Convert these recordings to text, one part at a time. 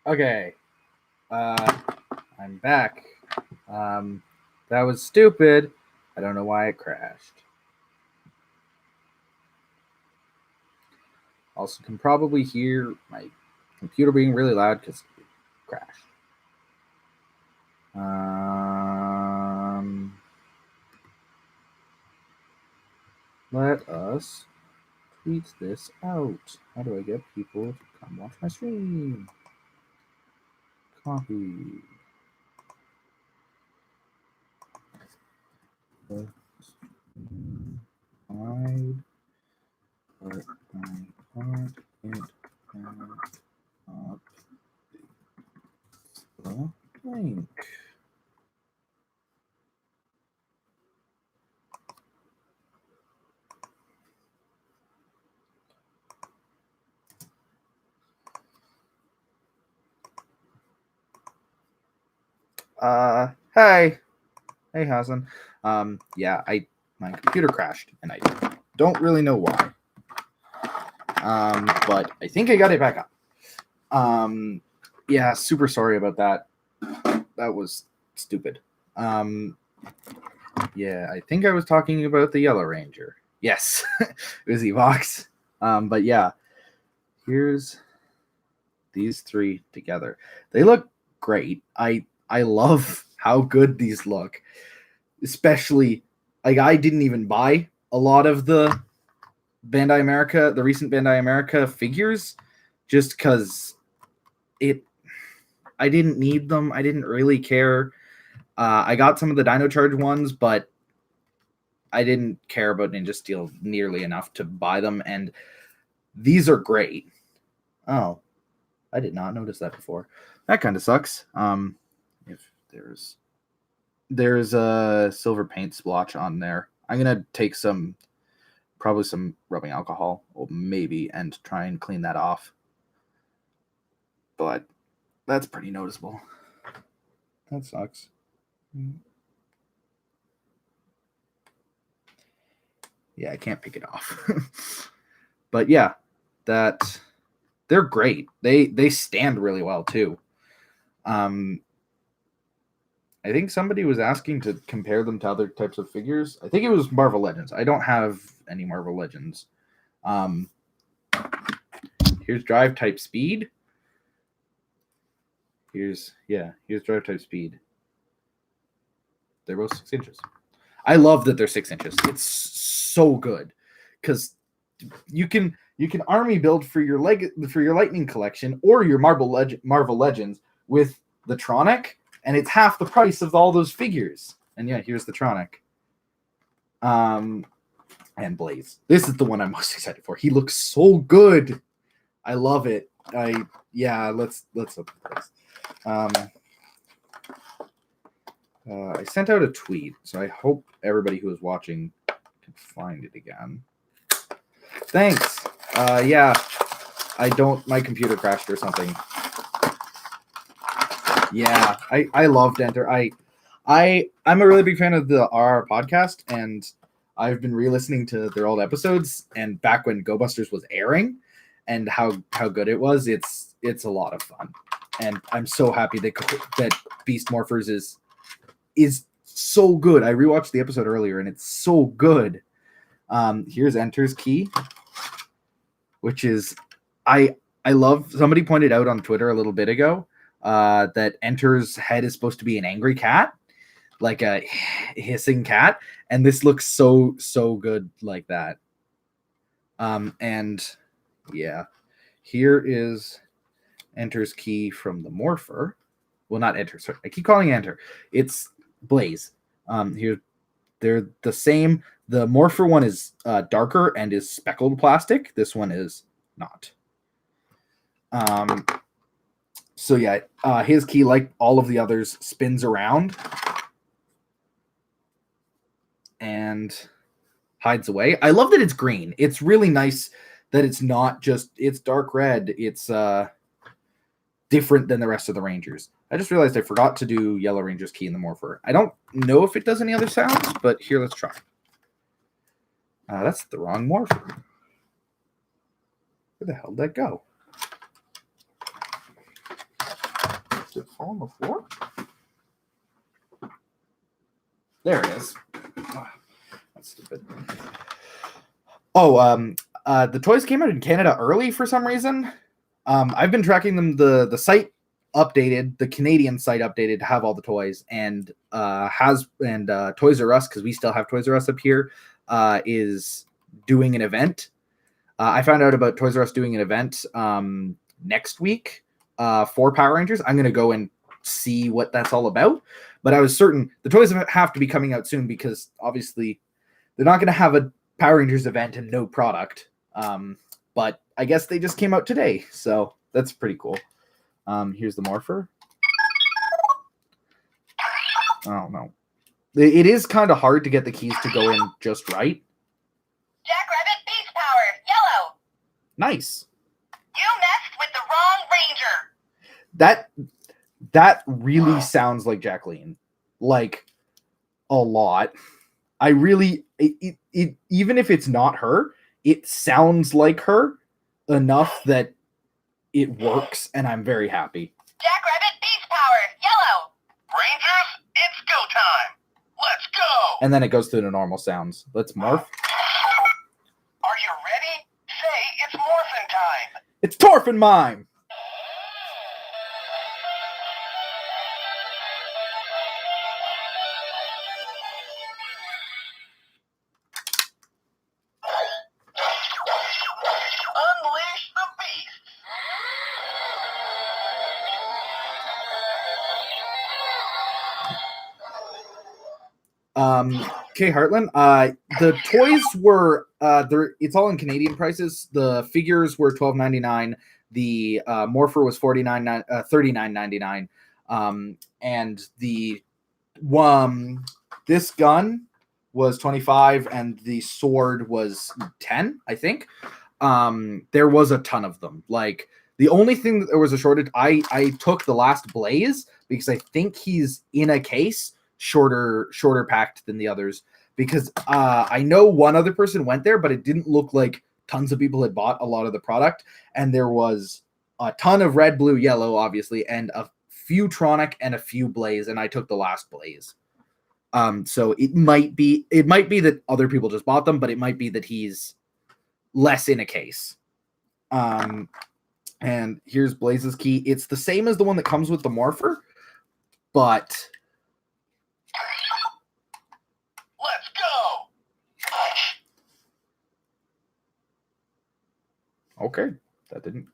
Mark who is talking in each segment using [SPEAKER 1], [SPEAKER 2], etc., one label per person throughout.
[SPEAKER 1] Okay. I'm back. That was stupid. I don't know why it crashed. Also, can probably hear my computer being really loud because it crashed. Let us tweet this out. How do I get people to come watch my stream? Copy. Hide. But I want it up the link. Hey, Hassan. Yeah, my computer crashed, and I don't really know why. But I think I got it back up. Yeah, super sorry about that. That was stupid. Yeah, I think I was talking about the Yellow Ranger. Yes, it was Evox. But yeah, here's these three together. They look great. I love how good these look. Especially, like, I didn't even buy a lot of the Bandai America, the recent Bandai America figures, just because I didn't need them. I didn't really care. I got some of the Dino Charge ones, but I didn't care about Ninja Steel nearly enough to buy them, and these are great. Oh, I did not notice that before. That kind of sucks. If there's a silver paint splotch on there, I'm gonna take probably some rubbing alcohol, or maybe, and try and clean that off. But that's pretty noticeable. That sucks. Yeah, I can't pick it off. But yeah, they're great. They stand really well too. I think somebody was asking to compare them to other types of figures. I think it was Marvel Legends. I don't have any Marvel Legends. Here's Drive Type Speed. Here's Drive Type Speed. They're both 6 inches. I love that they're 6 inches. It's so good because you can army build for your Lightning collection or your Marvel Legends with the Tronic, and it's half the price of all those figures. And yeah, here's the Tronic. And Blaze. This is the one I'm most excited for. He looks so good. I love it. Let's look at this. I sent out a tweet, so I hope everybody who is watching can find it again. Thanks. My computer crashed or something. Yeah, I loved Enter. I'm a really big fan of the RR podcast, and I've been re-listening to their old episodes, and back when Go Busters was airing, and how good it was. It's a lot of fun, and I'm so happy that Beast Morphers is so good. I rewatched the episode earlier, and it's so good. Here's Enter's key, which is I love. Somebody pointed out on Twitter a little bit ago that Enter's head is supposed to be an angry cat, like a hissing cat, and this looks so good like that. And yeah, here is Enter's key from the Morpher. Well, not Enter. Sorry, I keep calling Enter. It's Blaze. Here, they're the same. The Morpher one is darker and is speckled plastic. This one is not. So yeah, his key, like all of the others, spins around and hides away. I love that it's green. It's really nice that it's not just, it's dark red. It's different than the rest of the Rangers. I just realized I forgot to do Yellow Ranger's key in the Morpher. I don't know if it does any other sounds, but here, let's try. That's the wrong Morpher. Where the hell did that go? Did it fall on the floor? There it is. That's stupid. Oh, the toys came out in Canada early for some reason. I've been tracking them. The site updated, the Canadian site updated to have all the toys, and Toys R Us, because we still have Toys R Us up here, is doing an event. I found out about Toys R Us doing an event next week for Power Rangers. I'm going to go and see what that's all about. But I was certain the toys have to be coming out soon, because obviously they're not going to have a Power Rangers event and no product. But I guess they just came out today, so that's pretty cool. Here's the Morpher. Oh, no. It is kind of hard to get the keys to go in just right.
[SPEAKER 2] Jackrabbit Beast Power, yellow.
[SPEAKER 1] Nice.
[SPEAKER 2] You messed with the wrong Ranger.
[SPEAKER 1] That really sounds like Jacqueline. Like, a lot. I really... It even if it's not her, it sounds like her enough that it works, and I'm very happy.
[SPEAKER 2] Jackrabbit Beast Power, yellow. Rangers, it's go time. Let's go.
[SPEAKER 1] And then it goes through the normal sounds. Let's morph.
[SPEAKER 2] Are you ready? Say it's morphin' time.
[SPEAKER 1] It's Torfin Mime!
[SPEAKER 2] Unleash the beast.
[SPEAKER 1] Okay, Heartland. The toys were it's all in Canadian prices. The figures were $12.99. The Morpher was $39.99. And the this gun was $25, and the sword was $10, I think. There was a ton of them. Like, the only thing that there was a shortage, I took the last Blaze because I think he's in a case shorter packed than the others, because I know one other person went there, but it didn't look like tons of people had bought a lot of the product, and there was a ton of red, blue, yellow, obviously, and a few Tronic and a few Blaze, and I took the last Blaze. So it might be that other people just bought them, but it might be that he's less in a case. And here's Blaze's key. It's the same as the one that comes with the Morpher, but
[SPEAKER 2] Let's go.
[SPEAKER 1] okay, that didn't.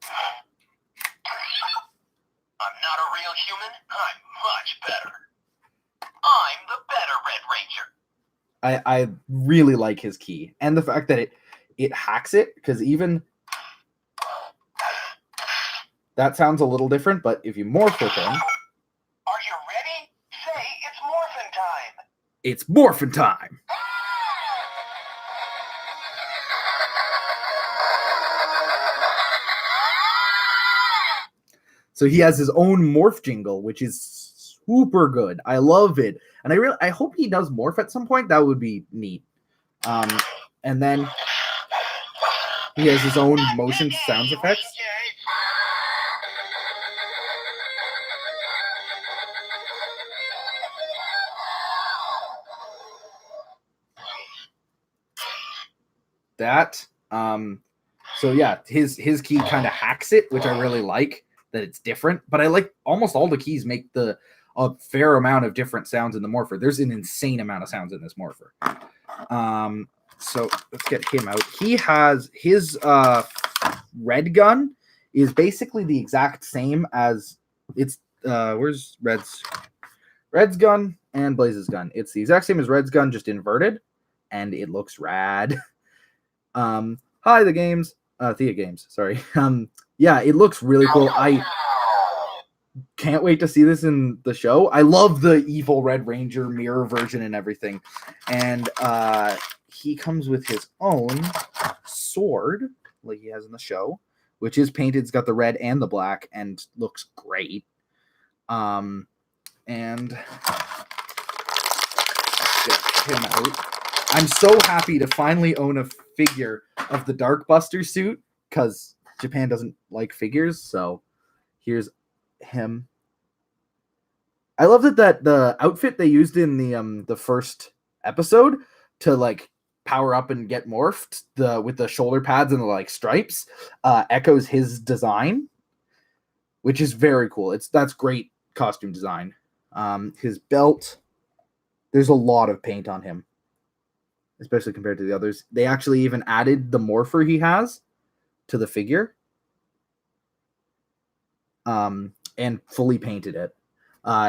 [SPEAKER 2] I'm not a real human. I'm much better. I'm the better Red Ranger.
[SPEAKER 1] I really like his key, and the fact that it hacks it, because even that sounds a little different, but if you morph with him,
[SPEAKER 2] Are you ready? Say it's morphin' time.
[SPEAKER 1] it's morphin' time. So he has his own morph jingle, which is super good. I love it, and I hope he does morph at some point. That would be neat. And then he has his own motion sound effects. That so yeah, his key kind of hacks it, which I really like that it's different, but I like almost all the keys make a fair amount of different sounds in the Morpher. There's an insane amount of sounds in this Morpher. So let's get him out. He has his red gun is basically the exact same as it's where's Red's gun and Blaze's gun. It's the exact same as Red's gun, just inverted, and it looks rad. Hi, the games. Thea Games, sorry. Yeah, it looks really cool. I can't wait to see this in the show. I love the evil Red Ranger mirror version and everything. And he comes with his own sword, like he has in the show, which is painted. It's got the red and the black and looks great. And let's get him out. I'm so happy to finally own a figure of the Dark Buster suit, because Japan doesn't like figures. So here's him. I love that the outfit they used in the first episode to like power up and get morphed, with the shoulder pads and the like stripes, echoes his design, which is very cool. That's great costume design. His belt, there's a lot of paint on him, especially compared to the others. They actually even added the Morpher he has to the figure, and fully painted it.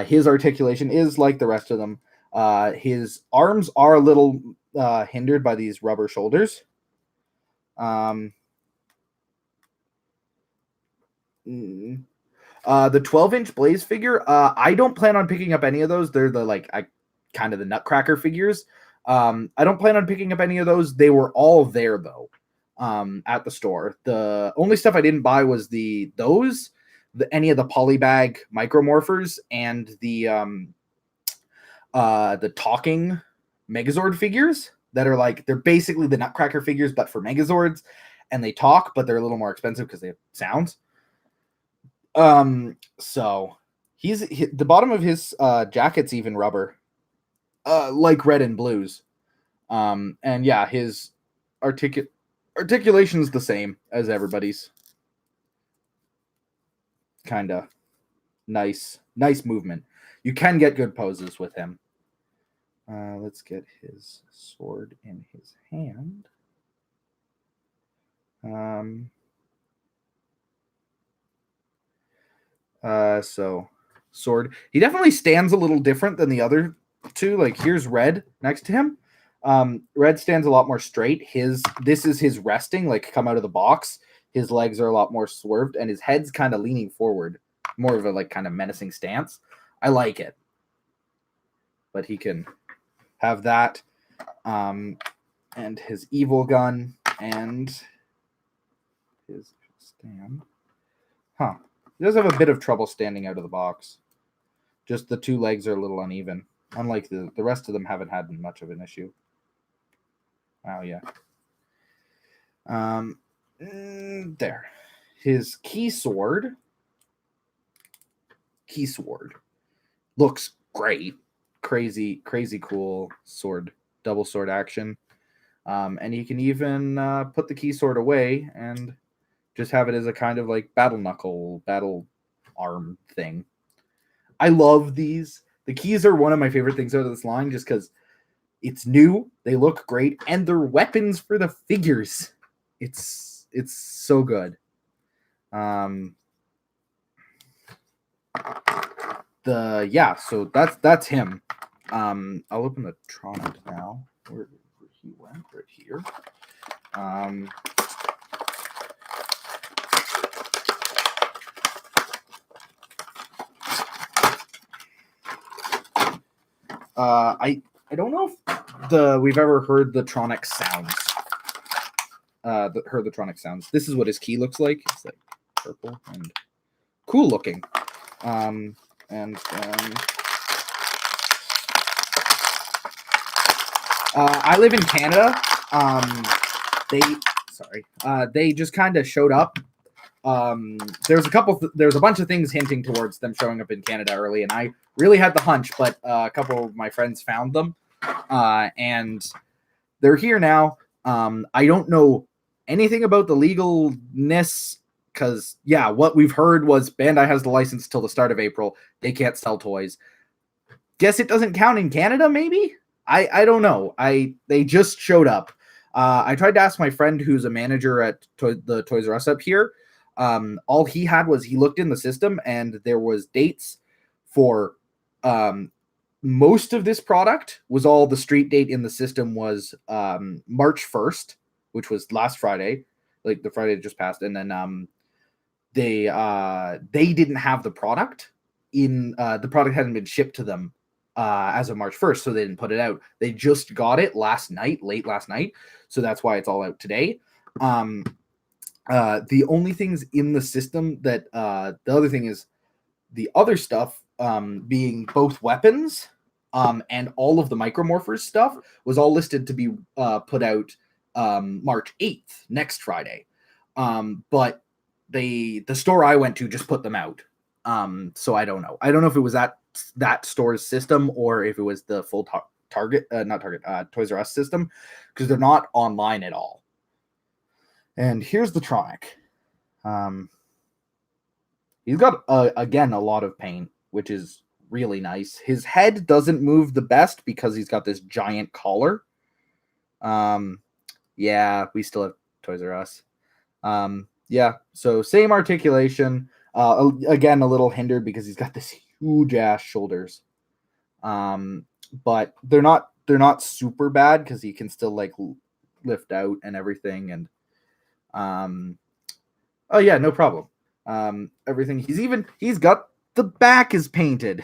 [SPEAKER 1] His articulation is like the rest of them. His arms are a little hindered by these rubber shoulders. The 12-inch Blaze figure, I don't plan on picking up any of those. They're the kind of the Nutcracker figures. I don't plan on picking up any of those. They were all there though, at the store. The only stuff I didn't buy was any of the polybag micromorphers and the talking Megazord figures that are they're basically the Nutcracker figures but for Megazords, and they talk, but they're a little more expensive because they have sounds. So the bottom of his jacket's even rubber, like red and blues. And yeah, his articulation's the same as everybody's. Kind of nice movement. You can get good poses with him. Let's get his sword in his hand. So sword. He definitely stands a little different than the other two. Like here's Red next to him. Red stands a lot more straight. This is his resting, like come out of the box. His legs are a lot more swerved, and his head's kind of leaning forward, more of a kind of menacing stance. I like it, but he can have that, and his evil gun and his stand. He does have a bit of trouble standing out of the box. Just the two legs are a little uneven. Unlike the rest of them haven't had much of an issue. Oh yeah. There. His key sword looks great. Crazy cool sword, double sword action. And you can even put the key sword away and just have it as a kind of like battle arm thing. I love these. The keys are one of my favorite things out of this line just because it's new, they look great, and they're weapons for the figures. It's so good. So that's him. I'll open the Tronic now. Where he went? Right here. I don't know if we've ever heard the Tronic sounds. Heard the Tronic sounds. This is what his key looks like. It's like purple and cool looking. I live in Canada. They just kind of showed up. There's a bunch of things hinting towards them showing up in Canada early, and I really had the hunch, but a couple of my friends found them, and they're here now. I don't know anything about the legalness because, what we've heard was Bandai has the license till the start of April. They can't sell toys. Guess it doesn't count in Canada, maybe? I don't know. They just showed up. I tried to ask my friend who's a manager at the Toys R Us up here. All he had was he looked in the system and there was dates for most of this product. Was all the street date in the system was March 1st, which was last Friday, like the Friday that just passed, and then they didn't have the product in the product hadn't been shipped to them as of March 1st, so they didn't put it out. They just got it late last night, so that's why it's all out today. The only things in the system that the other thing is the other stuff being both weapons and all of the Micromorphers stuff was all listed to be put out March 8th, next Friday. But the store I went to just put them out. So I don't know. I don't know if it was at that store's system or if it was the full Toys R Us system, because they're not online at all. And here's the Tronic. He's got again a lot of paint, which is really nice. His head doesn't move the best because he's got this giant collar. Yeah, we still have Toys R Us. Yeah, so same articulation. Again, a little hindered because he's got this huge ass shoulders. But they're not super bad because he can still like lift out and everything. And oh yeah, no problem. Everything he's got the back is painted,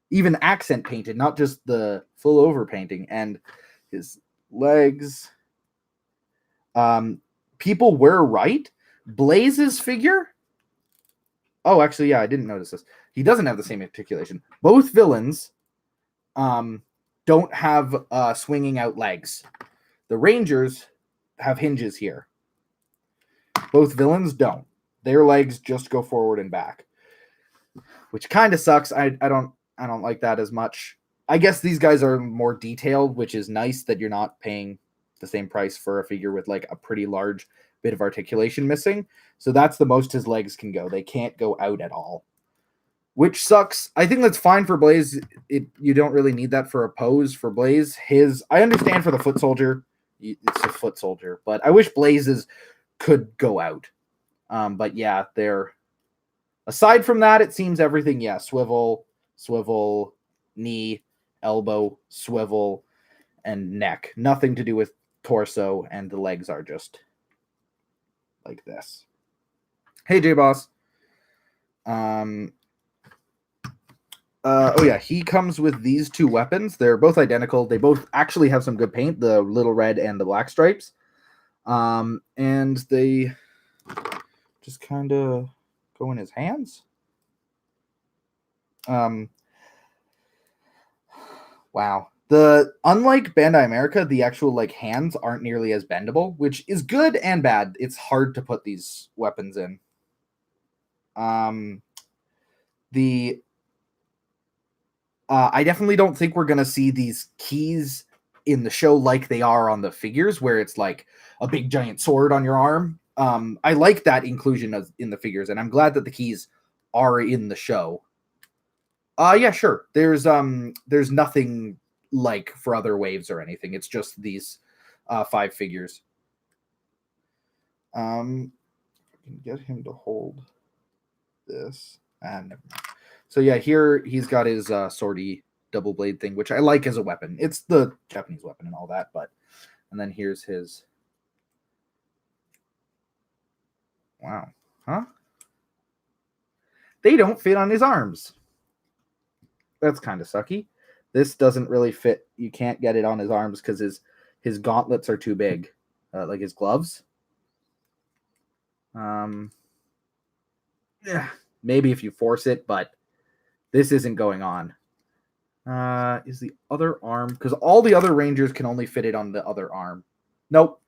[SPEAKER 1] even accent painted, not just the full over painting, and his legs. People were right. Blaze's figure. Oh, actually, yeah, I didn't notice this. He doesn't have the same articulation. Both villains don't have swinging out legs. The Rangers have hinges here. Both villains don't. Their legs just go forward and back, which kind of sucks. I don't like that as much. I guess these guys are more detailed, which is nice that you're not paying the same price for a figure with like a pretty large bit of articulation missing. So that's the most his legs can go. They can't go out at all, which sucks. I think that's fine for Blaze. You don't really need that for a pose for Blaze. I understand for the foot soldier. It's a foot soldier, but I wish Blaze's could go out. But yeah, aside from that, it seems everything, yeah, swivel, knee, elbow, swivel, and neck. Nothing to do with torso, and the legs are just like this. Hey, J-Boss. Oh yeah, he comes with these two weapons. They're both identical. They both actually have some good paint, the little red and the black stripes. And they just kind of go in his hands. Wow. Unlike Bandai America, the actual like hands aren't nearly as bendable, which is good and bad. It's hard to put these weapons in. I definitely don't think we're gonna see these keys in the show like they are on the figures, where it's like a big giant sword on your arm. I like that inclusion in the figures, and I'm glad that the keys are in the show. Yeah, sure. There's nothing like for other waves or anything. It's just these 5 figures. I can get him to hold this. So yeah, here he's got his swordy double blade thing, which I like as a weapon. It's the Japanese weapon and all that, and then here's his. Wow. Huh? They don't fit on his arms. That's kind of sucky. This doesn't really fit. You can't get it on his arms because his gauntlets are too big, like his gloves. Yeah, maybe if you force it, but this isn't going on. Is the other arm, because all the other Rangers can only fit it on the other arm. Nope.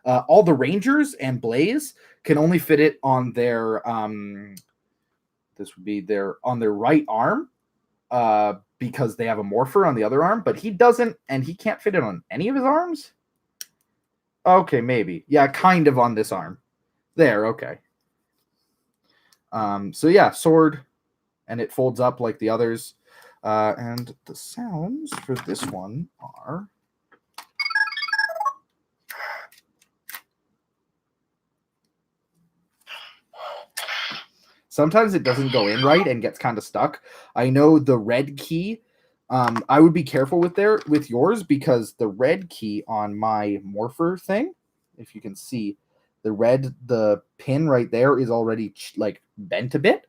[SPEAKER 1] All the Rangers and Blaze can only fit it on their this would be on their right arm, because they have a Morpher on the other arm, but he doesn't, and he can't fit it on any of his arms. Okay, maybe. Yeah, kind of on this arm. There, okay. So yeah, sword, and it folds up like the others. And the sounds for this one are. Sometimes it doesn't go in right and gets kind of stuck. I know the red key. I would be careful with yours, because the red key on my Morpher thing, if you can see, the pin right there is already like bent a bit.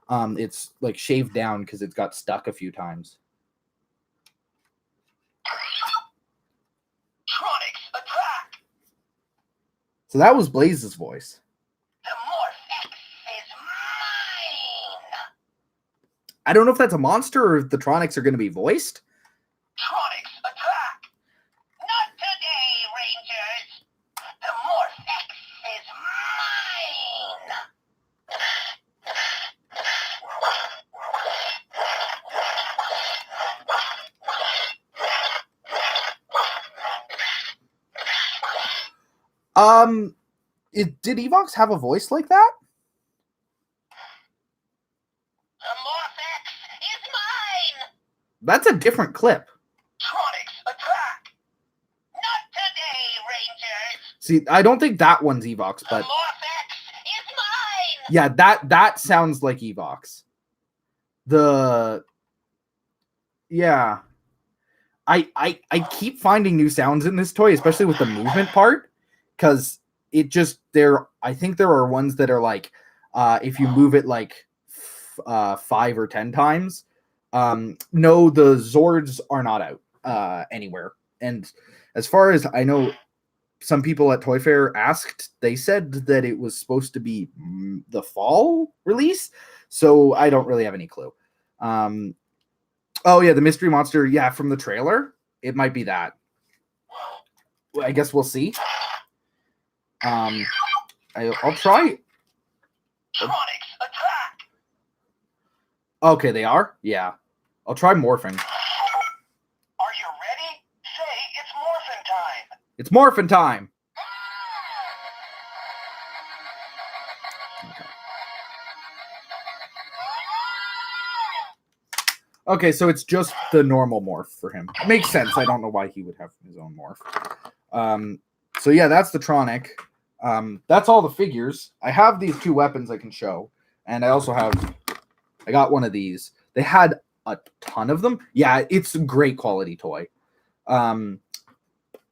[SPEAKER 1] It's like shaved down because it's got stuck a few times.
[SPEAKER 2] Tronic's attack!
[SPEAKER 1] So that was Blaze's voice.
[SPEAKER 2] The Morpher is mine!
[SPEAKER 1] I don't know if that's a monster or if the Tronics are going to be voiced.
[SPEAKER 2] Tronic's attack! Not today, Rangers! The Morpher is mine!
[SPEAKER 1] Did Evox have a voice like that?
[SPEAKER 2] The Morphex is mine!
[SPEAKER 1] That's a different clip.
[SPEAKER 2] Tronic's attack! Not today, Rangers!
[SPEAKER 1] See, I don't think that one's Evox,
[SPEAKER 2] The
[SPEAKER 1] but
[SPEAKER 2] Morphex is mine!
[SPEAKER 1] yeah, that sounds like Evox. Yeah. I keep finding new sounds in this toy, especially with the movement part, because I think there are ones that are like if you move it like 5 or 10 times. No, the Zords are not out anywhere. And as far as I know, some people at Toy Fair asked, they said that it was supposed to be the fall release, so I don't really have any clue. Oh yeah, the mystery monster, yeah, from the trailer. It might be that. I guess we'll see. I'll try.
[SPEAKER 2] Tronic's attack!
[SPEAKER 1] Okay, they are? Yeah. I'll try morphing.
[SPEAKER 2] Are you ready? Say it's morphin' time!
[SPEAKER 1] It's morphin' time! Okay, so it's just the normal morph for him. Makes sense. I don't know why he would have his own morph. So yeah, that's the Tronic. That's all the figures. I have these 2 weapons I can show. And I got one of these. They had a ton of them. Yeah, it's a great quality toy. They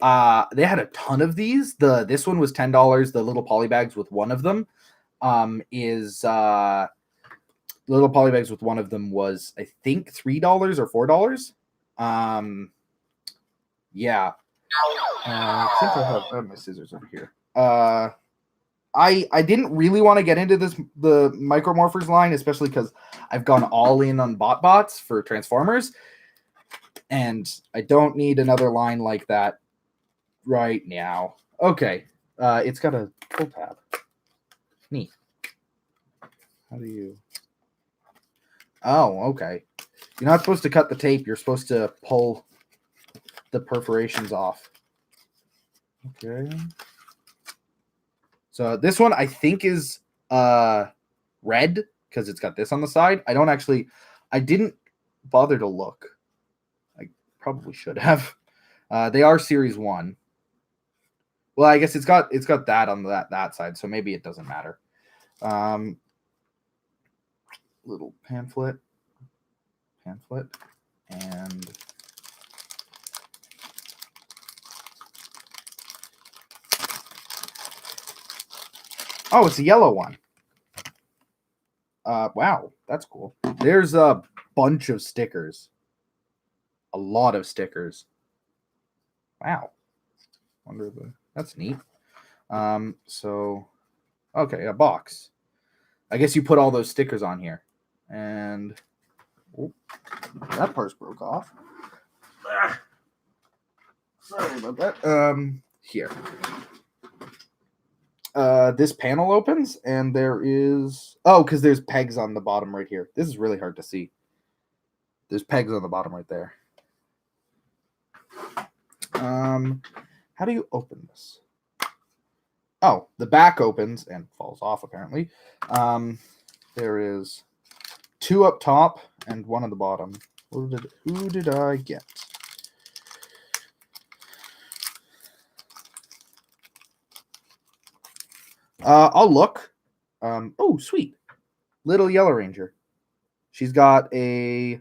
[SPEAKER 1] had a ton of these. This one was $10. The little polybags with one of them little polybags with one of them was, I think, $3 or $4. Yeah. I think I have my scissors over here. I didn't really want to get into the Micromorphers line, especially because I've gone all in on bots for Transformers, and I don't need another line like that right now. Okay, it's got a pull tab. Neat. How do you? Oh, okay. You're not supposed to cut the tape. You're supposed to pull the perforations off. Okay. So this one I think is red because it's got this on the side. I didn't bother to look. I probably should have. They are Series 1. Well, I guess it's got that on that side, so maybe it doesn't matter. Little pamphlet, and oh, it's a yellow one. Wow, that's cool. There's a bunch of stickers. A lot of stickers. Wow. That's neat. So okay, a box. I guess you put all those stickers on here. And that part's broke off. Sorry about that. Here. This panel opens and there is because there's pegs on the bottom right here. This is really hard to see. There's pegs on the bottom right there. How do you open this? Oh, the back opens and falls off apparently. There is 2 up top and 1 at the bottom. Who did I get? I'll look. Oh, sweet. Little Yellow Ranger. She's got the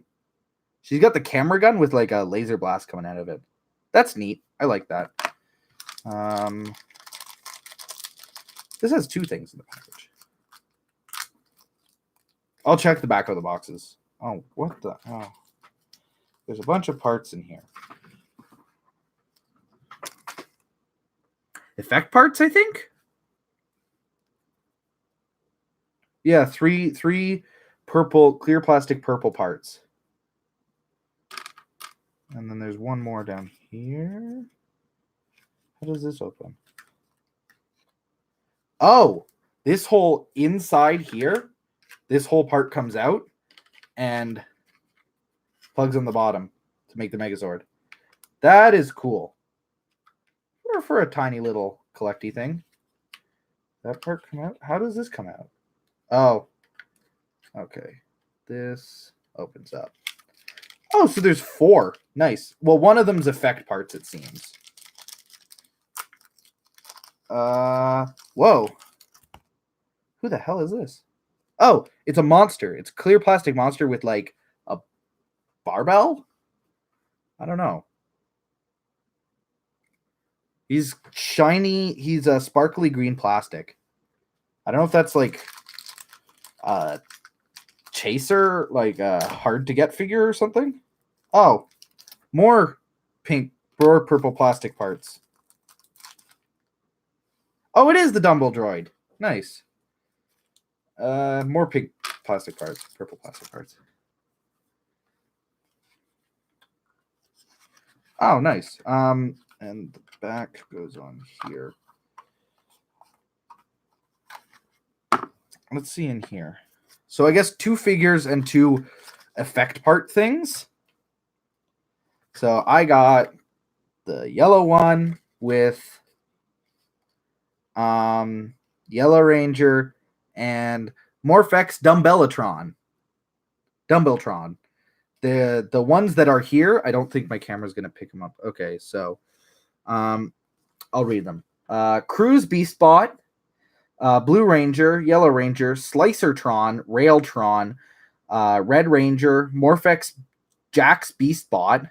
[SPEAKER 1] camera gun with like a laser blast coming out of it. That's neat. I like that. This has 2 things in the package. I'll check the back of the boxes. Oh, what the? Oh. There's a bunch of parts in here. Effect parts, I think? Yeah, three purple, clear plastic purple parts. And then there's one more down here. How does this open? Oh, this whole inside here, this whole part comes out and plugs on the bottom to make the Megazord. That is cool. For a tiny little collecty thing. That part come out? How does this come out? Oh. Okay. This opens up. Oh, so there's 4. Nice. Well, one of them's effect parts, it seems. Whoa. Who the hell is this? Oh, it's a monster. It's a clear plastic monster with like a barbell? I don't know. He's shiny. He's a sparkly green plastic. I don't know if that's like a chaser, like a hard to get figure or something. Oh, more pink or purple plastic parts. Oh, it is the Dumble droid. Nice. More pink plastic parts, purple plastic parts. Oh, nice. And the back goes on here. Let's see in here. So I guess 2 figures and 2 effect part things. So I got the yellow one with Yellow Ranger and Morphex Dumbbellotron. The ones that are here, I don't think my camera's going to pick them up. Okay, so I'll read them. Cruise Beastbot, Blue Ranger, Yellow Ranger, Slicertron, Railtron, Red Ranger, Morphex Jax Beastbot.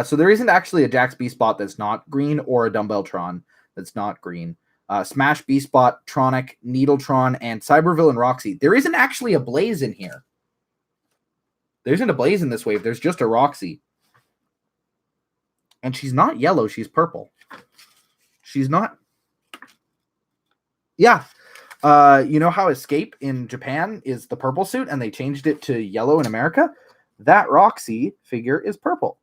[SPEAKER 1] So there isn't actually a Jax Beastbot that's not green or a Dumbbelltron that's not green. Smash Beastbot, Tronic, Needletron, and Cybervillain Roxy. There isn't actually a Blaze in here. There isn't a Blaze in this wave. There's just a Roxy. And she's not yellow. She's purple. She's not. Yeah. You know how Escape in Japan is the purple suit and they changed it to yellow in America? That Roxy figure is purple.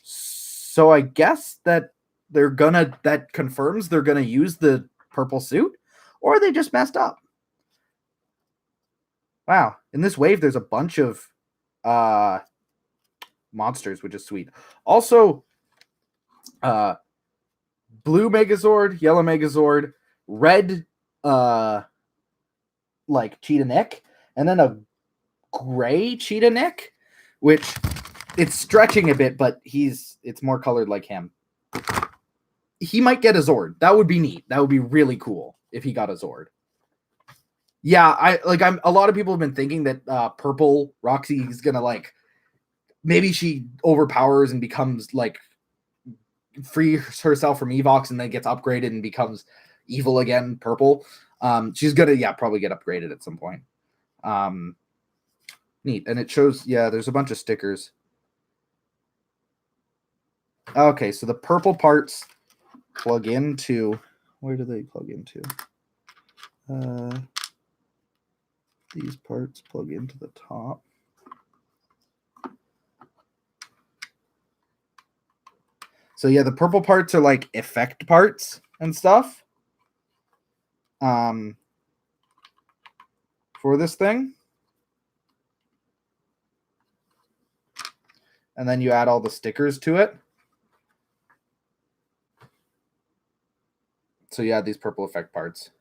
[SPEAKER 1] So I guess that that confirms they're gonna use the purple suit, or they just messed up. Wow. In this wave, there's a bunch of monsters, which is sweet. Also, blue Megazord, yellow Megazord, red like Cheetah Nick, and then a gray Cheetah Nick, which it's stretching a bit, but it's more colored like him. He might get a Zord. That would be neat. That would be really cool if he got a Zord. Yeah, I'm a lot of people have been thinking that purple Roxy is gonna like maybe she overpowers and becomes like frees herself from Evox and then gets upgraded and becomes evil again, purple. She's gonna probably get upgraded at some point. Neat. And it shows, there's a bunch of stickers. Okay, so the purple parts plug into, where do they plug into? These parts plug into the top. So yeah, the purple parts are like effect parts and stuff. For this thing. And then you add all the stickers to it. So you add these purple effect parts.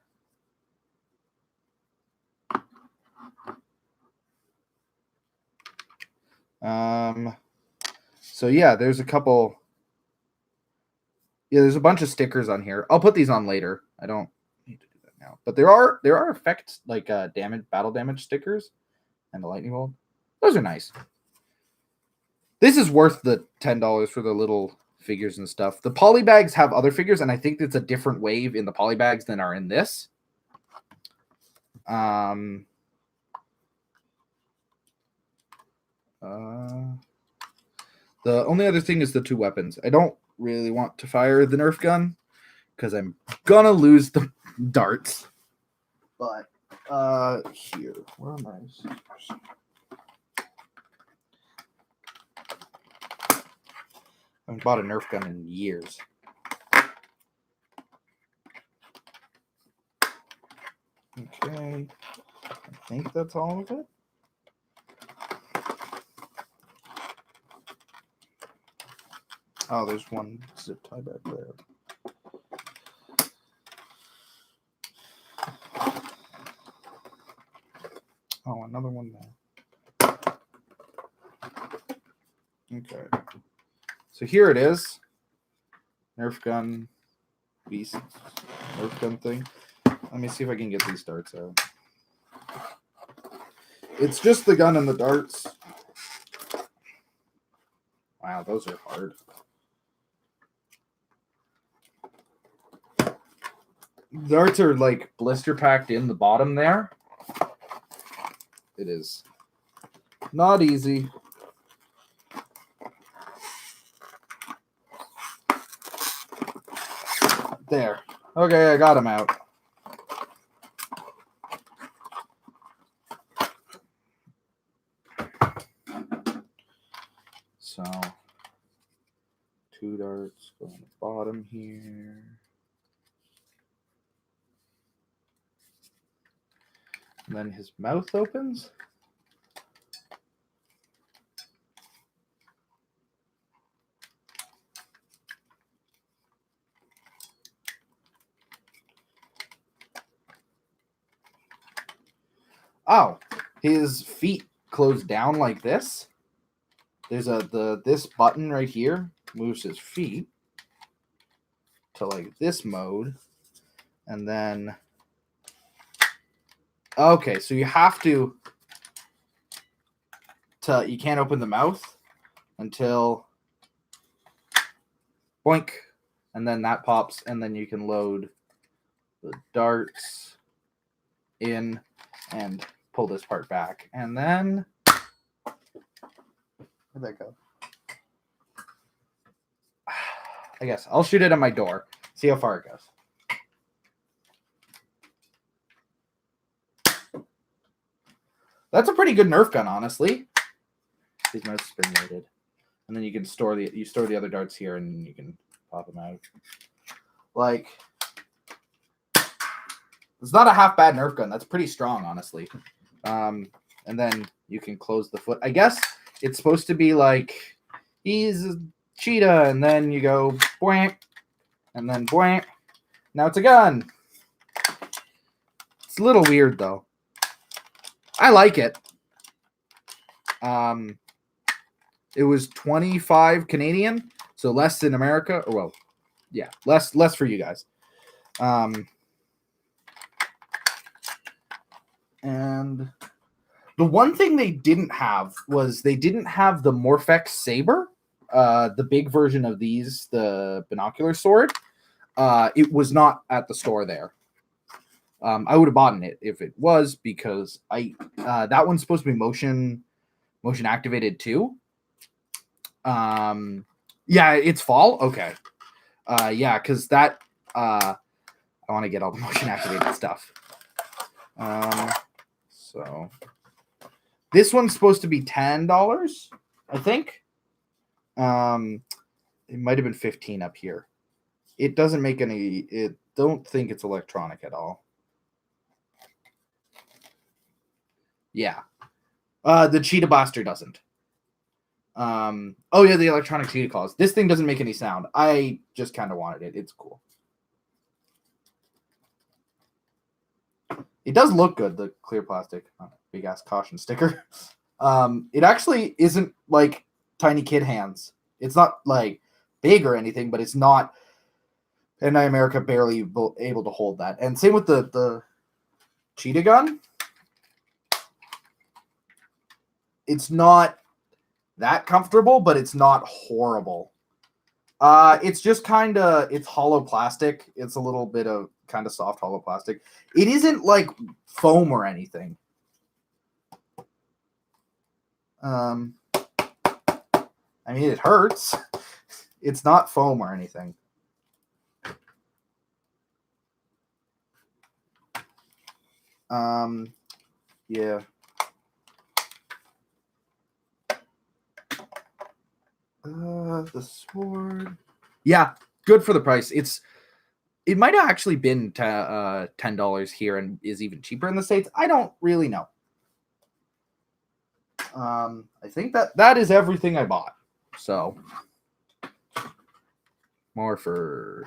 [SPEAKER 1] So yeah, there's a couple. Yeah, there's a bunch of stickers on here. I'll put these on later. I don't need to do that now. But there are effects like battle damage stickers and the lightning bolt. Those are nice. This is worth the $10 for the little figures and stuff. The polybags have other figures, and I think it's a different wave in the polybags than are in this. The only other thing is the 2 weapons. I don't really want to fire the Nerf gun because I'm gonna lose the darts. But here, where am I? I haven't bought a Nerf gun in years. Okay, I think that's all of it. Oh, there's one zip tie back there. Oh, another one there. Okay. So here it is. Nerf gun, beast, Nerf gun thing. Let me see if I can get these darts out. It's just the gun and the darts. Wow, those are hard. Darts are like blister packed in the bottom there. It is not easy. There. Okay, I got him out. So, 2 darts go on the bottom here. And then his mouth opens. Oh, his feet close down like this. There's this button right here moves his feet to like this mode, and then okay, so you have to you can't open the mouth until boink, and then that pops, and then you can load the darts in and pull this part back, and then where'd that go? I guess I'll shoot it at my door, see how far it goes. That's a pretty good Nerf gun, honestly. These mouse spin loaded, and then you can store the other darts here, and you can pop them out. Like, it's not a half bad Nerf gun. That's pretty strong, honestly. And then you can close the foot. I guess it's supposed to be like he's a cheetah, and then you go bwank, and then bwank. Now it's a gun. It's a little weird though. I like it. It was 25 Canadian, so less in America. Or well, yeah, less for you guys. And the one thing they didn't have was they didn't have the Morphex Saber, the big version of these, the binocular sword. It was not at the store there. I would have bought it if it was, because that one's supposed to be motion activated too. Yeah, it's fall. Okay. Yeah, because that I want to get all the motion activated stuff. So this one's supposed to be $10, I think. It might have been 15 up here. It doesn't make any. It don't think it's electronic at all. Yeah. The Cheetah Blaster doesn't. Oh yeah, the electronic cheetah claws. This thing doesn't make any sound. I just kind of wanted it. It's cool. It does look good, the clear plastic. Big ass caution sticker. It actually isn't like tiny kid hands. It's not like big or anything, but it's not. Bandai America barely able to hold that. And same with the cheetah gun. It's not that comfortable, but it's not horrible. It's just it's hollow plastic. It's a little bit of kind of soft hollow plastic. It isn't like foam or anything. I mean, it hurts. It's not foam or anything. Yeah. The sword. Yeah, good for the price. It might have actually been $10 here and is even cheaper in the States. I don't really know. I think that is everything I bought. So Morpher.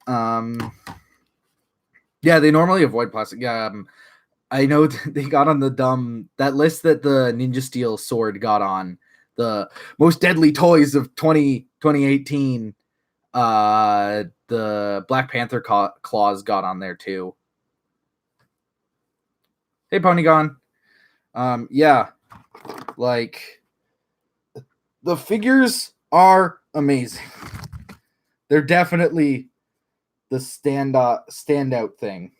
[SPEAKER 1] Yeah, they normally avoid plastic. Yeah, I know they got on that list that the Ninja Steel sword got on, the most deadly toys of 2018. The Black Panther claws got on there too. Hey, Ponygon. Yeah, like the figures are amazing. They're definitely the standout thing.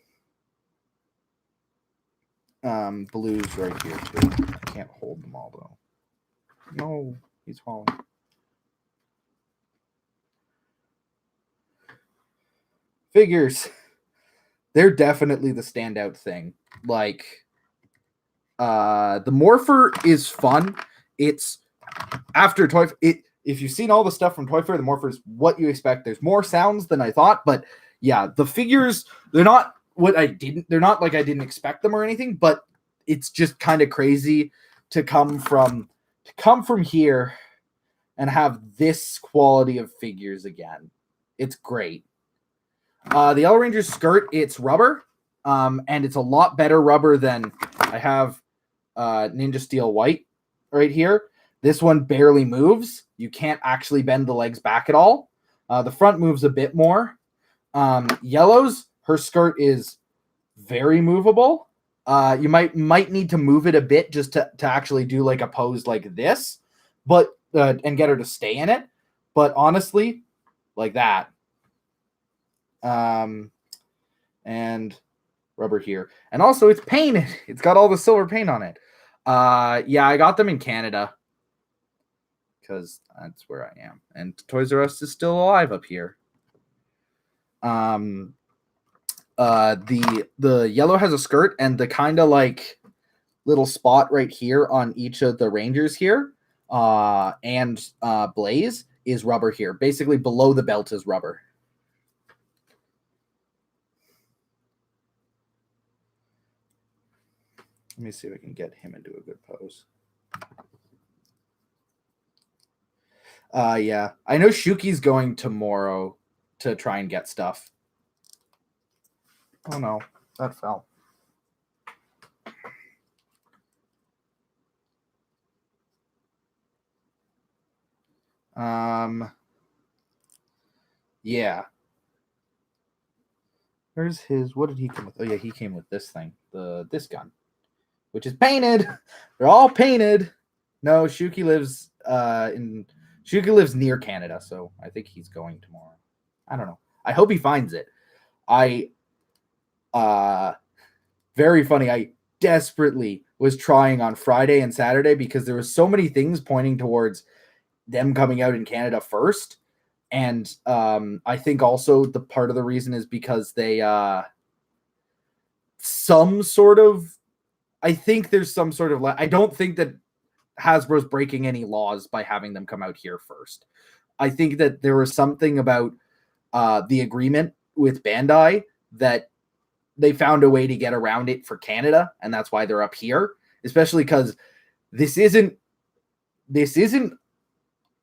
[SPEAKER 1] Blue's right here too. I can't hold them all though. No, he's falling. Figures. They're definitely the standout thing. Like, the Morpher is fun. It's after Toy. If you've seen all the stuff from Toy Fair, the Morpher is what you expect. There's more sounds than I thought, but yeah, the figures, they're not what I didn't. They're not like I didn't expect them or anything, but it's just kind of crazy to come from here and have this quality of figures again. It's great. The Yellow Ranger's skirt, it's rubber, and it's a lot better rubber than I have Ninja Steel White right here. This one barely moves. You can't actually bend the legs back at all. The front moves a bit more. Yellow's, her skirt is very movable. You might need to move it a bit just to actually do like a pose like this, but and get her to stay in it. But honestly, like that. And rubber here. And also it's painted. It's got all the silver paint on it. Yeah, I got them in Canada because that's where I am. And Toys R Us is still alive up here. The yellow has a skirt, and the kind of like little spot right here on each of the Rangers here, and Blaze is rubber here. Basically below the belt is rubber. Let me see if I can get him into a good pose. Yeah. I know Shuki's going tomorrow to try and get stuff. Oh no, that fell. Yeah. Where's his, what did he come with? Oh yeah, he came with this thing, this gun, which is painted. They're all painted. No, Shuki lives near Canada, so I think he's going tomorrow. I don't know. I hope he finds it. Very funny. I desperately was trying on Friday and Saturday because there was so many things pointing towards them coming out in Canada first. And I think also the part of the reason is because they I think there's some sort of, I don't think that Hasbro's breaking any laws by having them come out here first. I think that there was something about the agreement with Bandai that they found a way to get around it for Canada, and that's why they're up here, especially because this isn't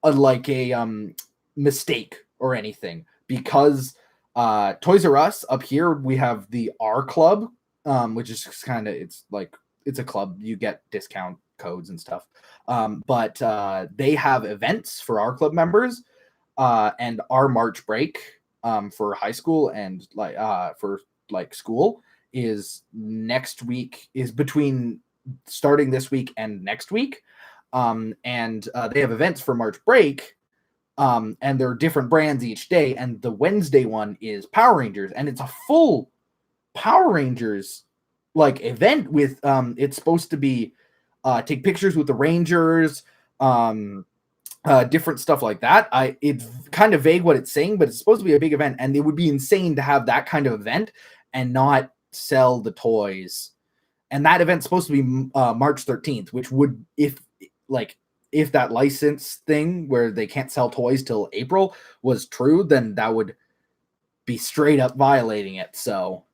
[SPEAKER 1] a mistake or anything, because Toys R Us up here, we have the R Club, which is kind of, it's a club, you get discount codes and stuff, but they have events for our club members, and our March break for high school and for school is next week, is between starting this week and next week, and they have events for March break, and there are different brands each day, and the Wednesday one is Power Rangers, and it's a full Power Rangers event with it's supposed to be take pictures with the Rangers, different stuff like that. It's kind of vague what it's saying, but it's supposed to be a big event, and it would be insane to have that kind of event and not sell the toys. And that event's supposed to be March 13th, which would, if that license thing where they can't sell toys till April was true, then that would be straight up violating it. So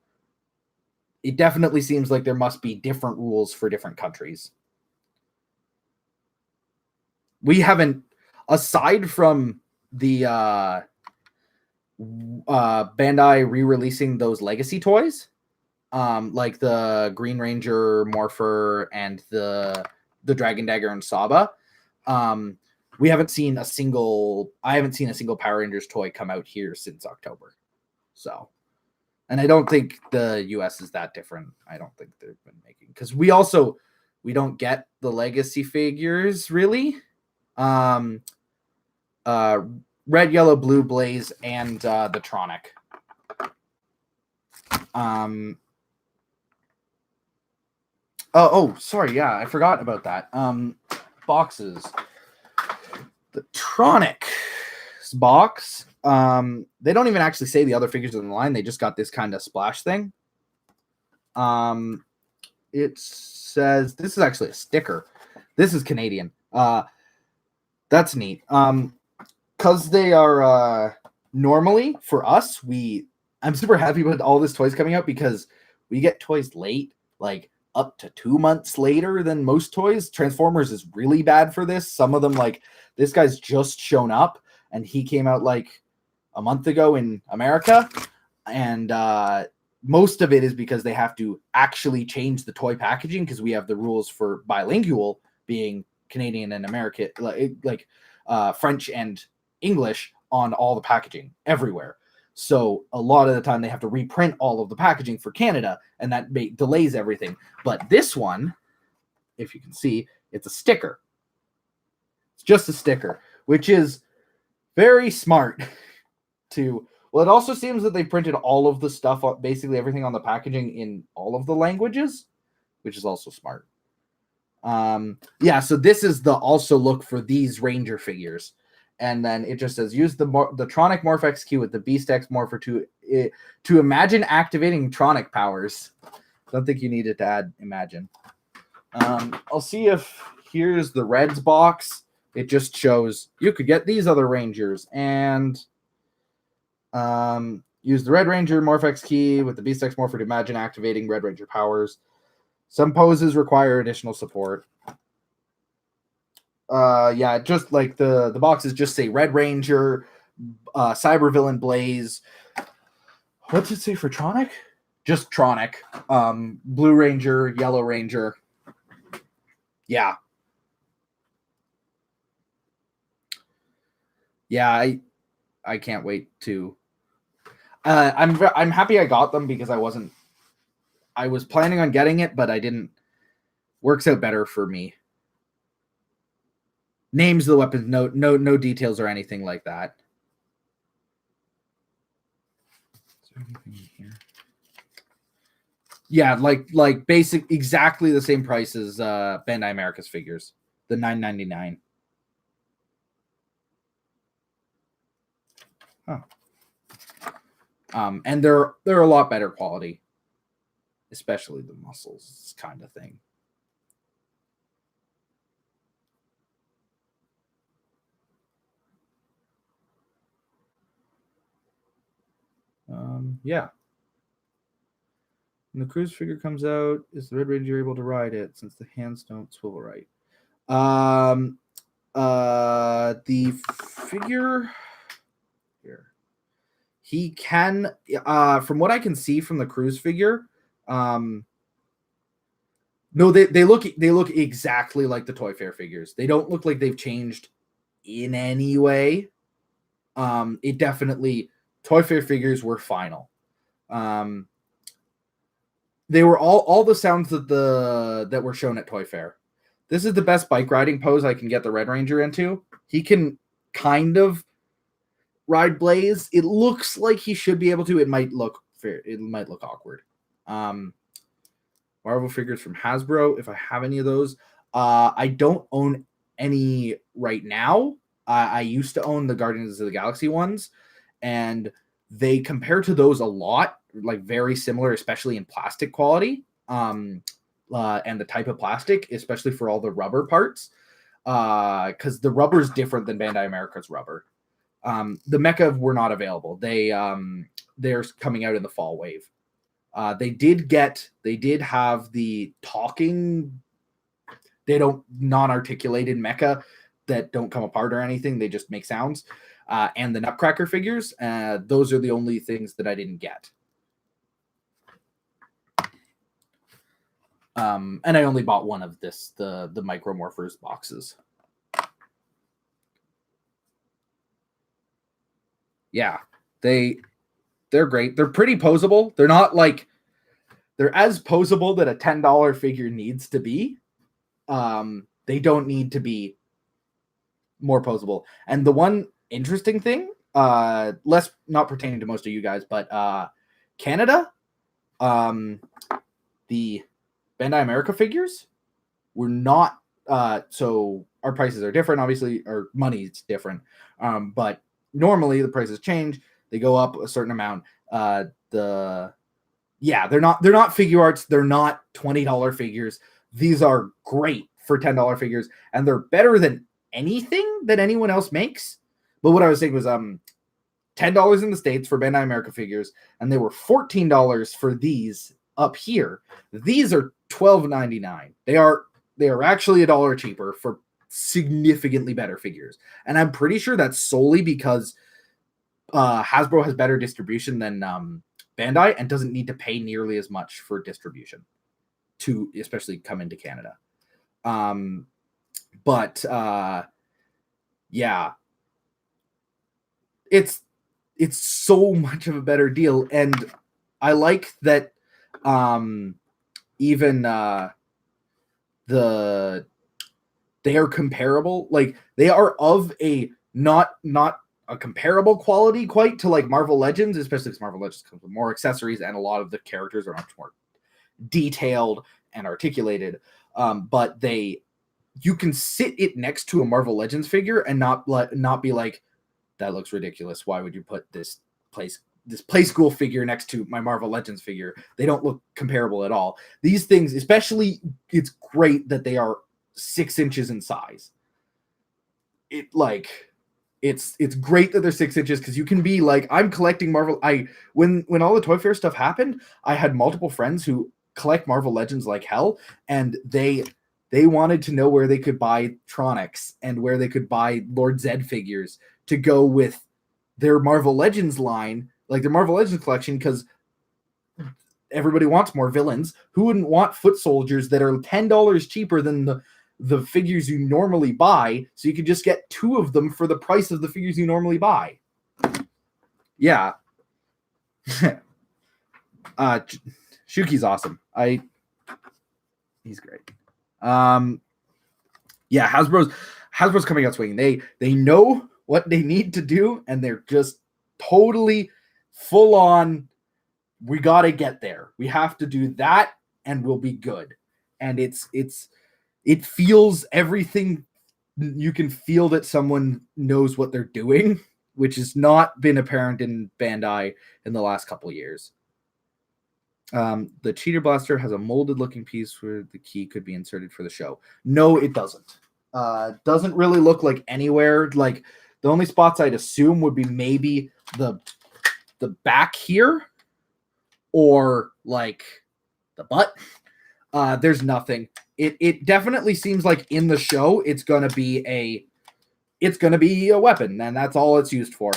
[SPEAKER 1] it definitely seems like there must be different rules for different countries. We haven't, aside from the Bandai re-releasing those legacy toys, like the Green Ranger, Morpher, and the Dragon Dagger and Saba. I haven't seen a single Power Rangers toy come out here since October. So, and I don't think the US is that different. I don't think they've been making, because we don't get the legacy figures really. Red, yellow, blue, blaze, and the Tronic. Sorry, yeah, I forgot about that. Boxes. The Tronic box. They don't even actually say the other figures in the line. They just got this kind of splash thing. It says this is actually a sticker. This is Canadian. That's neat. Because they are normally for us, I'm super happy with all this toys coming out because we get toys late, like up to 2 months later than most toys. Transformers is really bad for this. Some of them, like this guy's just shown up and he came out like a month ago in America, and most of it is because they have to actually change the toy packaging because we have the rules for bilingual being Canadian and American, like French and English on all the packaging everywhere. So a lot of the time they have to reprint all of the packaging for Canada, and that delays everything. But this one, if you can see, it's a sticker. It's just a sticker, which is very smart. Well, it also seems that they printed all of the stuff, basically everything on the packaging in all of the languages, which is also smart. So this is the also look for these Ranger figures. And then it just says, use the Tronic Morph XQ with the Beast X Morpher to imagine activating Tronic powers. Don't think you needed to add imagine. I'll see if here's the Reds box. It just shows you could get these other Rangers and use the Red Ranger Morph X key with the Beast X Morpher to imagine activating Red Ranger powers. Some poses require additional support. Just like the boxes just say Red Ranger, Cyber Villain Blaze. What's it say for Tronic? Just Tronic. Blue Ranger, Yellow Ranger. Yeah. Yeah, I can't wait to. I'm happy I got them because I was planning on getting it, but I didn't. Works out better for me. Names of the weapons, no details or anything like that. Is there anything here? Yeah, like basic, exactly the same price as Bandai America's figures, the $9.99. Huh. And they're a lot better quality, especially the muscles kind of thing. Yeah. When the Cruise figure comes out, is the Red Ranger able to ride it since the hands don't swivel right? The figure here, he can. From what I can see from the Cruise figure, no, they look exactly like the Toy Fair figures. They don't look like they've changed in any way. It definitely. Toy Fair figures were final. They were all the sounds that were shown at Toy Fair. This is the best bike riding pose I can get the Red Ranger into. He can kind of ride Blaze. It looks like he should be able to. It might look fair. It might look awkward. Marvel figures from Hasbro, if I have any of those. I don't own any right now. I used to own the Guardians of the Galaxy ones, and they compare to those a lot, like very similar, especially in plastic quality, and the type of plastic, especially for all the rubber parts, because the rubber is different than Bandai America's rubber. The mecha were not available. They're coming out in the fall wave. They did have the talking. They don't non-articulated mecha that don't come apart or anything. They just make sounds. and the Nutcracker figures. Those are the only things that I didn't get. And I only bought one of the Micro Morphers boxes. Yeah, they're great. They're pretty posable. They're not like, they're as posable that a $10 figure needs to be. They don't need to be more posable. And the one interesting thing, less not pertaining to most of you guys, but Canada, the Bandai America figures were not, so our prices are different, obviously, our money's different. But normally the prices change, they go up a certain amount. They're not figure arts, they're not $20 figures. These are great for $10 figures, and they're better than anything that anyone else makes. But what I was saying was $10 in the States for Bandai America figures, and they were $14 for these up here. These are $12.99. They are actually $1 cheaper for significantly better figures. And I'm pretty sure that's solely because Hasbro has better distribution than Bandai and doesn't need to pay nearly as much for distribution to especially come into Canada. Yeah, it's so much of a better deal. And I like that even they are comparable. Like, they are of a not a comparable quality quite to like Marvel Legends, especially because Marvel Legends comes with more accessories and a lot of the characters are much more detailed and articulated. But you can sit it next to a Marvel Legends figure and not be like, that looks ridiculous. Why would you put this Play School figure next to my Marvel Legends figure? They don't look comparable at all. These things, especially, it's great that they are 6 inches in size. It's great that they're 6 inches, because you can be like, I'm collecting Marvel. When all the Toy Fair stuff happened, I had multiple friends who collect Marvel Legends like hell, and they wanted to know where they could buy Tronics and where they could buy Lord Zed figures to go with their Marvel Legends line, like their Marvel Legends collection, because everybody wants more villains. Who wouldn't want foot soldiers that are $10 cheaper than the figures you normally buy, so you could just get 2 of them for the price of the figures you normally buy? Yeah. Shuki's awesome. He's great. Yeah, Hasbro's coming out swinging. They know what they need to do, and they're just totally full on. We got to get there. We have to do that, and we'll be good. And it feels everything. You can feel that someone knows what they're doing, which has not been apparent in Bandai in the last couple of years. The Cheetah Blaster has a molded looking piece where the key could be inserted for the show. No, it doesn't. Doesn't really look like anywhere. Like, the only spots I'd assume would be maybe the back here, or like the butt. There's nothing. It definitely seems like in the show it's gonna be a weapon, and that's all it's used for.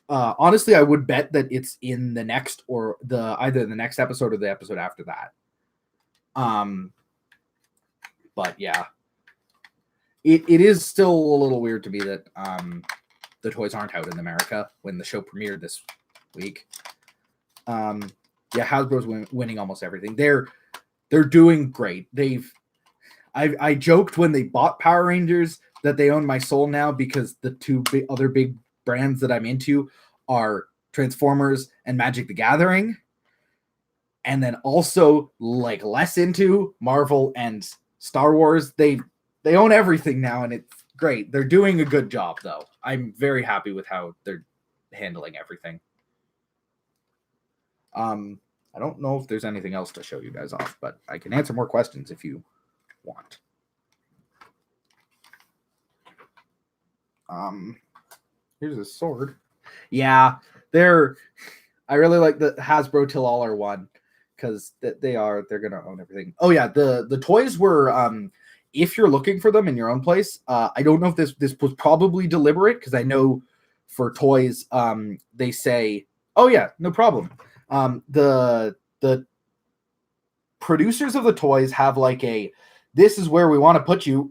[SPEAKER 1] Honestly, I would bet that it's in the next, or either the next episode or the episode after that. But yeah, it is still a little weird to me that the toys aren't out in America when the show premiered this week. Yeah, Hasbro's winning almost everything. They're doing great. I joked when they bought Power Rangers that they own my soul now, because the 2 other big brands that I'm into are Transformers and Magic the Gathering, and then also like less into Marvel and Star Wars. They own everything now, and it's great. They're doing a good job, though. I'm very happy with how they're handling everything. I don't know if there's anything else to show you guys off, but I can answer more questions if you want. Here's a sword. Yeah, I really like the Hasbro Till-All-Are one, because they're gonna own everything. Oh yeah, the toys were if you're looking for them in your own place, I don't know if this was probably deliberate, because I know for toys, they say, oh yeah, no problem. The producers of the toys have like this is where we want to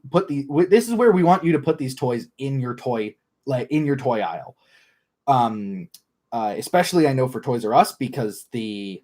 [SPEAKER 1] this is where we want you to put these toys in your toy aisle. Especially I know for Toys R Us, because we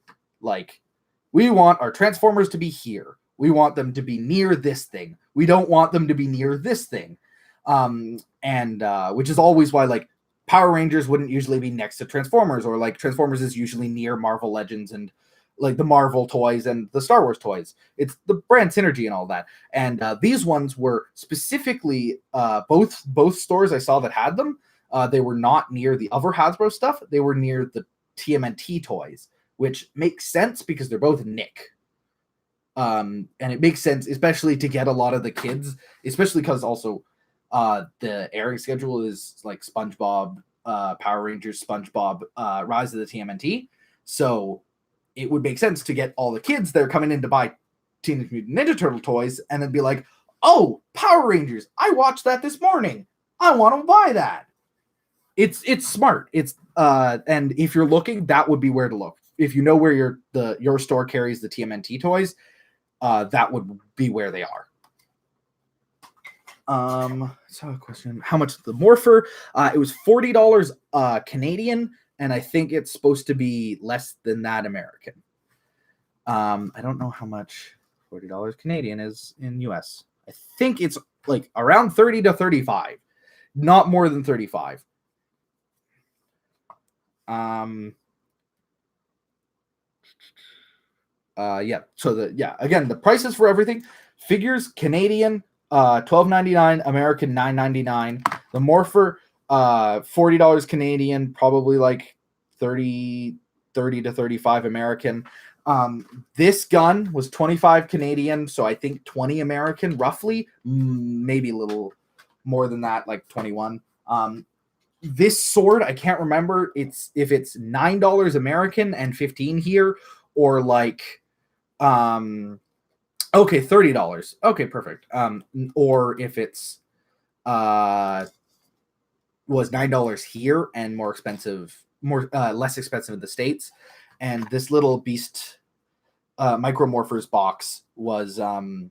[SPEAKER 1] want our Transformers to be here. We want them to be near this thing. We don't want them to be near this thing. Which is always why like Power Rangers wouldn't usually be next to Transformers, or like Transformers is usually near Marvel Legends and like the Marvel toys and the Star Wars toys. It's the brand synergy and all that. And these ones were specifically both stores I saw that had them. They were not near the other Hasbro stuff. They were near the TMNT toys, which makes sense because they're both Nick. And it makes sense, especially to get a lot of the kids, especially because also the airing schedule is like SpongeBob, Power Rangers, SpongeBob, Rise of the TMNT. So it would make sense to get all the kids that are coming in to buy Teenage Mutant Ninja Turtle toys and then be like, oh, Power Rangers, I watched that this morning. I want to buy that. It's smart. And if you're looking, that would be where to look. If you know where your store carries the TMNT toys, that would be where they are. So a question: how much is the Morpher? It was $40 Canadian, and I think it's supposed to be less than that American. I don't know how much $40 Canadian is in US. I think it's like around 30 to 35, not more than 35. Yeah. So again, the prices for everything: figures Canadian, $12.99, American $9.99. The Morpher, $40 Canadian, probably like 30 to 35 American. This gun was 25 Canadian, so I think 20 American, roughly, maybe a little more than that, like 21. This sword, I can't remember if it's $9 American and 15 here, or like okay, $30. Okay, perfect. Or if it's was $9 here and more expensive, less expensive in the States. And this little beast Micro Morphers box was $9,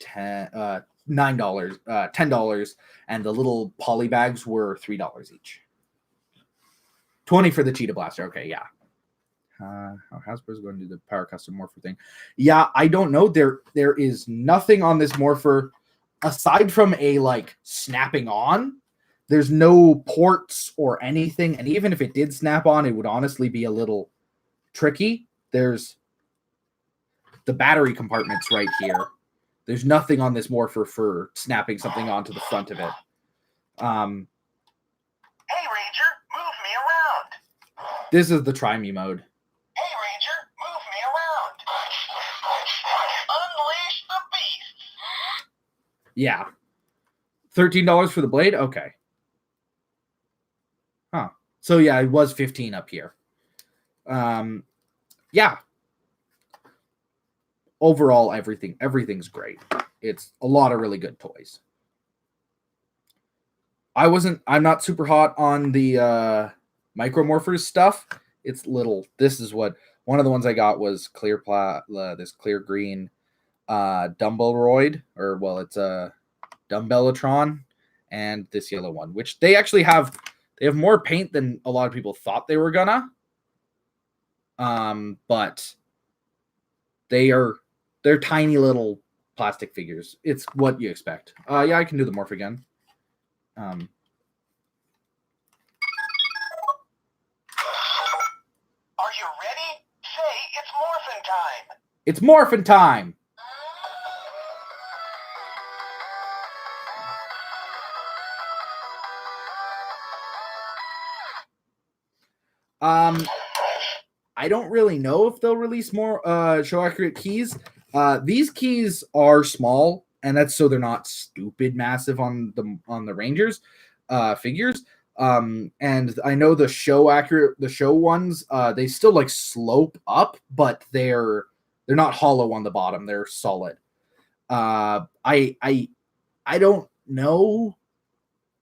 [SPEAKER 1] $10, and the little poly bags were $3 each. 20 for the Cheetah Blaster. Okay, yeah. How Hasbro's going to do the Power Custom Morpher thing? Yeah, I don't know. There is nothing on this Morpher aside from a like snapping on. There's no ports or anything, and even if it did snap on, it would honestly be a little tricky. There's the battery compartments right here. There's nothing on this Morpher for snapping something onto the front of it.
[SPEAKER 2] Hey, Ranger, move me around.
[SPEAKER 1] This is the Try Me mode.
[SPEAKER 2] Hey, Ranger, move me around. Unleash the beast.
[SPEAKER 1] Yeah. $13 for the blade? Okay. Huh. So yeah, it was 15 up here. Yeah. Overall, everything's great. It's a lot of really good toys. I'm not super hot on the Micro Morphers stuff. It's little. This is what one of the ones I got was this clear green Dumbbelroid, or well, it's a Dumbbellotron, and this yellow one, which they actually have. They have more paint than a lot of people thought they were gonna. But they're tiny little plastic figures. It's what you expect. Yeah, I can do the morph again.
[SPEAKER 2] Are you ready? Say it's morphin' time.
[SPEAKER 1] It's morphin' time. I don't really know if they'll release more show accurate keys. These keys are small, and that's so they're not stupid massive on the Rangers figures. And I know the show ones, they still like slope up, but they're not hollow on the bottom. They're solid. I don't know.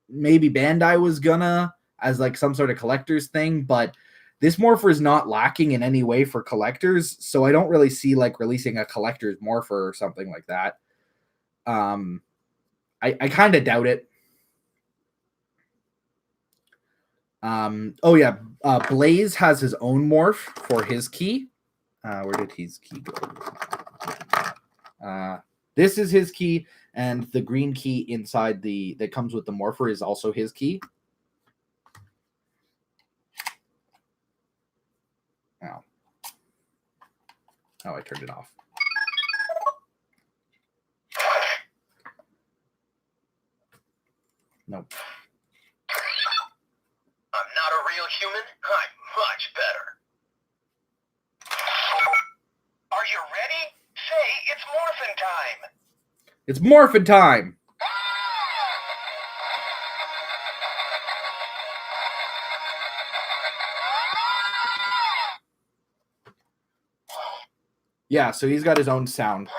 [SPEAKER 1] Maybe Bandai was gonna as like some sort of collector's thing, but this Morpher is not lacking in any way for collectors, so I don't really see like releasing a collector's Morpher or something like that. I kind of doubt it. Oh yeah, Blaze has his own morph for his key. Where did his key go? This is his key, and the green key inside that comes with the Morpher is also his key. Oh, I turned it off. Nope.
[SPEAKER 2] I'm not a real human. I'm much better. Are you ready? Say it's morphin' time.
[SPEAKER 1] It's morphin' time. Yeah, so he's got his own sound.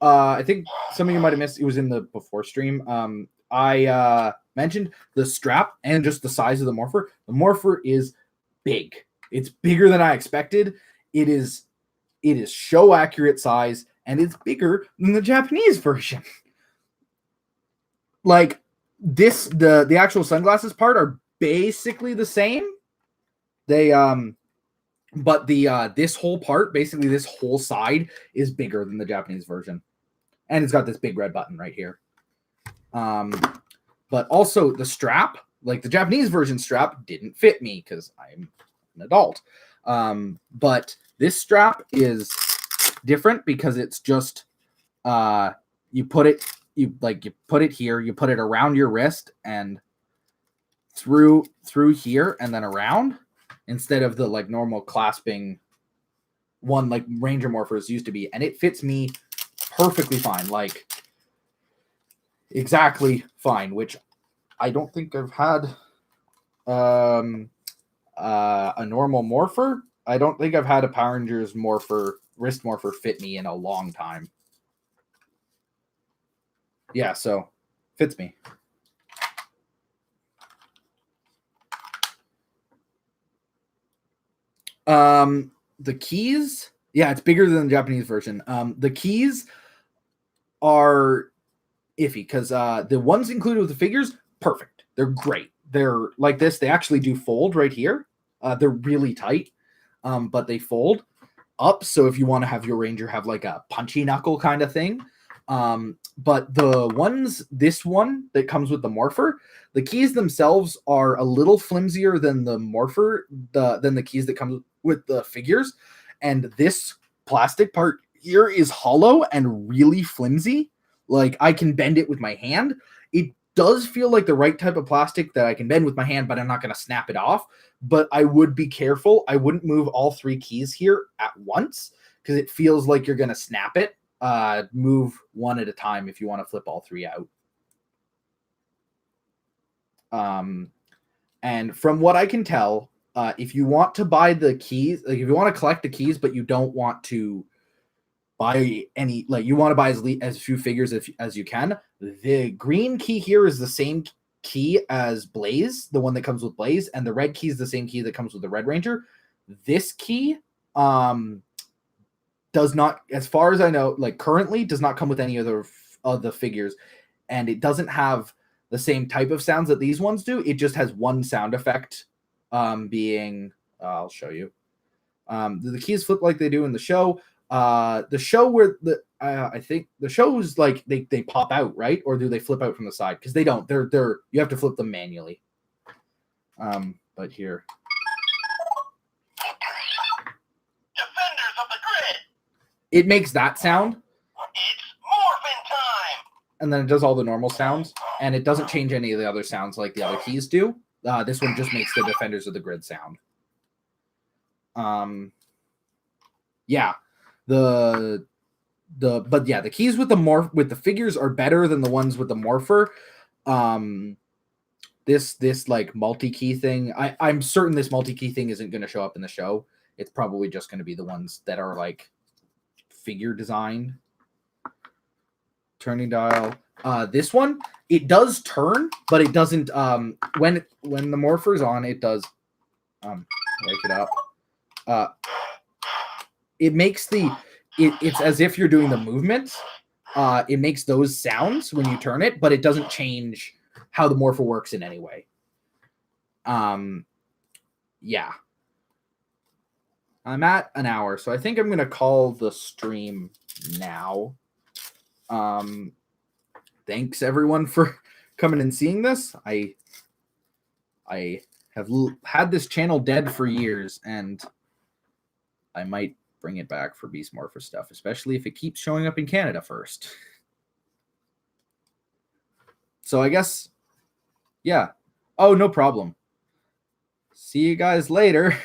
[SPEAKER 1] I think some of you might have missed. It was in the before stream. I mentioned the strap and just the size of the Morpher. The Morpher is big. It's bigger than I expected. It is show accurate size, and it's bigger than the Japanese version. Like this, the actual sunglasses part are basically the same. They but the this whole part, basically this whole side, is bigger than the Japanese version, and it's got this big red button right here. But also the strap, like the Japanese version strap, didn't fit me because I'm an adult. But this strap is different because it's just you put it here, you put it around your wrist and through here and then around, instead of the like normal clasping one like Ranger Morphers used to be, and it fits me perfectly fine, like exactly fine, which I don't think I've had a normal Morpher. I don't think I've had a Power Rangers Morpher, wrist Morpher fit me in a long time. Yeah, so fits me. The keys, yeah, it's bigger than the Japanese version. The keys are iffy because the ones included with the figures, perfect. They're great. They're like this. They actually do fold right here. They're really tight, but they fold up. So if you want to have your Ranger have like a punchy knuckle kind of thing. But the ones, this one that comes with the Morpher, the keys themselves are a little flimsier than the Morpher, than the keys that come with the figures. And this plastic part here is hollow and really flimsy. Like I can bend it with my hand. It does feel like the right type of plastic that I can bend with my hand, but I'm not going to snap it off. But I would be careful. I wouldn't move all three keys here at once because it feels like you're going to snap it. Move one at a time if you want to flip all three out. And from what I can tell, if you want to buy the keys, like if you want to collect the keys, but you don't want to buy any, like you want to buy as few figures as you can, the green key here is the same key as Blaze, the one that comes with Blaze, and the red key is the same key that comes with the Red Ranger. This key does not, as far as I know, like currently does not come with any other of the figures, and it doesn't have the same type of sounds that these ones do. It just has one sound effect, being I'll show you. The keys flip like they do in the show. The show where I think the shows like they pop out, right? Or do they flip out from the side? Because they don't. They're you have to flip them manually. But here.
[SPEAKER 2] Defenders of the grid.
[SPEAKER 1] It makes that sound.
[SPEAKER 2] It's morphin' time.
[SPEAKER 1] And then it does all the normal sounds, and it doesn't change any of the other sounds like the other keys do. This one just makes the Defenders of the Grid sound. Yeah, but yeah, the keys with the figures are better than the ones with the Morpher. This like multi-key thing, I'm certain this multi-key thing isn't going to show up in the show. It's probably just going to be the ones that are like figure designed. turning dial. This one, it does turn, but it doesn't. When the Morpher's on, it does. Wake it up. It makes it's as if you're doing the movement. It makes those sounds when you turn it, but it doesn't change how the Morpher works in any way. Yeah. I'm at an hour, so I think I'm gonna call the stream now. Thanks everyone for coming and seeing this. I have had this channel dead for years, and I might bring it back for Beast Morpher stuff, especially if it keeps showing up in Canada first. So I guess, yeah. Oh, no problem. See you guys later.